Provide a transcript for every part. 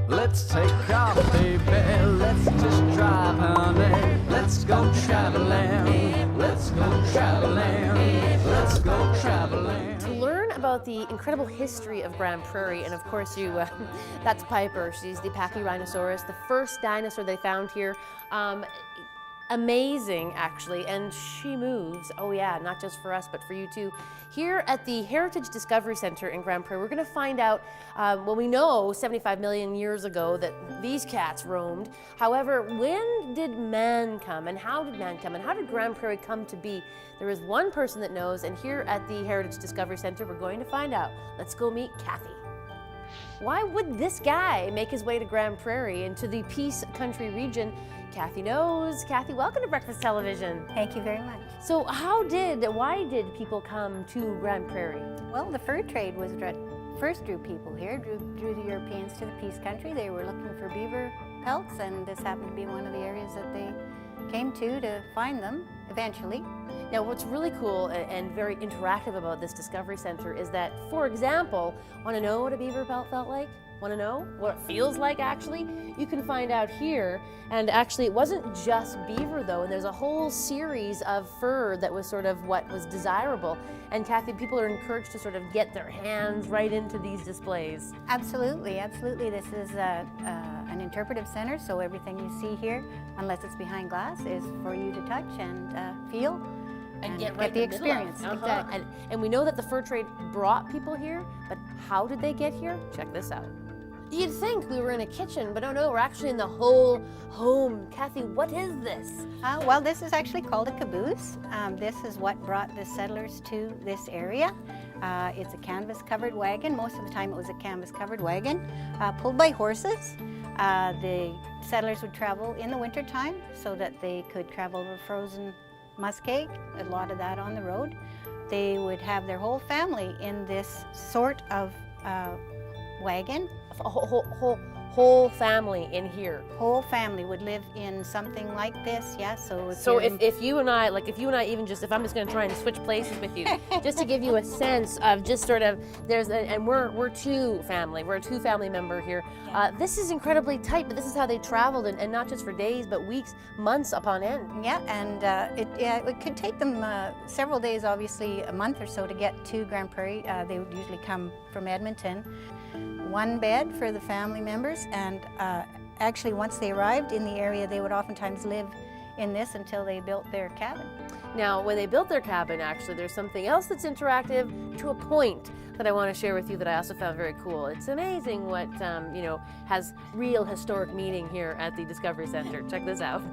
Let's take off, baby. Let's just drive, honey. Let's go traveling. Let's go traveling. Let's go traveling. To learn about the incredible history of Grande Prairie, and of course that's Piper. She's the Pachyrhinosaurus, the first dinosaur they found here. Amazing, actually, and she moves. Oh yeah, not just for us, but for you too. Here at the Heritage Discovery Center in Grande Prairie, we're going to find out, well, we know 75 million years ago that these cats roamed. However, when did man come, and how did man come, and how did Grande Prairie come to be? There is one person that knows, and here at the Heritage Discovery Center, we're going to find out. Let's go meet Kathy. Why would this guy make his way to Grande Prairie and to the Peace Country region? Kathy knows. Kathy, welcome to Breakfast Television. Thank you very much. So why did people come to Grande Prairie? Well, the fur trade was what first drew people here, drew the Europeans to the Peace Country. They were looking for beaver pelts, and this happened to be one of the areas that they came to find them eventually. Now, what's really cool and very interactive about this Discovery Center is that, for example, want to know what a beaver pelt felt like? Want to know what it feels like, actually? You can find out here. And actually, it wasn't just beaver, though, and there's a whole series of fur that was sort of what was desirable. And Kathy, people are encouraged to sort of get their hands right into these displays. Absolutely, absolutely. This is an interpretive center, so everything you see here, unless it's behind glass, is for you to touch and feel. And get the experience. Exactly. And we know that the fur trade brought people here, but how did they get here? Check this out. You'd think we were in a kitchen, but oh no, we're actually in the whole home. Kathy, what is this? Well, this is actually called a caboose. This is what brought the settlers to this area. It's a canvas-covered wagon. Most of the time it was a canvas-covered wagon, pulled by horses. The settlers would travel in the wintertime so that they could travel over frozen muskeg, a lot of that on the road. They would have their whole family in this sort of wagon. Whole family in here. Whole family would live in something like this, yeah. So if you and I, even just, if I'm just going to try and switch places with you, just to give you a sense of just sort of, we're two family, we're a two family member here. Yeah. This is incredibly tight, but this is how they traveled, and not just for days, but weeks, months upon end. Yeah, and it could take them several days, obviously a month or so to get to Grande Prairie. They would usually come from Edmonton. One bed for the family members, and actually once they arrived in the area, they would oftentimes live in this until they built their cabin. Now, when they built their cabin, actually, there's something else that's interactive to a point that I want to share with you that I also found very cool. It's amazing what, has real historic meaning here at the Discovery Center. Check this out.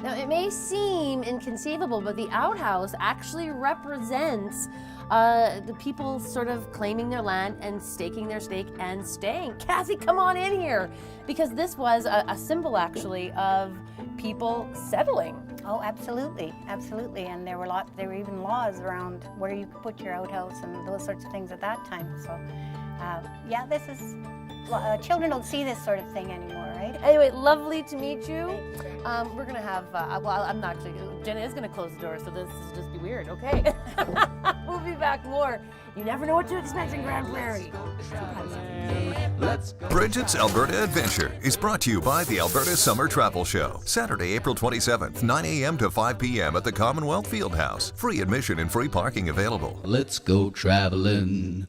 Now, it may seem inconceivable, but the outhouse actually represents the people sort of claiming their land and staking their stake and staying. Kathy, come on in here, because this was a symbol, actually, of people settling. Oh, absolutely, absolutely. And there were even laws around where you could put your outhouse and those sorts of things at that time. So, yeah, this is. Children don't see this sort of thing anymore, right? Anyway, lovely to meet you. We're going to have, I'm not actually, Jenna is going to close the door, so this will just be weird, okay? We'll be back more. You never know what to expect in Grande Prairie. Bridget's Alberta Adventure is brought to you by the Alberta Summer Travel Show. Saturday, April 27th, 9 a.m. to 5 p.m. at the Commonwealth Fieldhouse. Free admission and free parking available. Let's go traveling.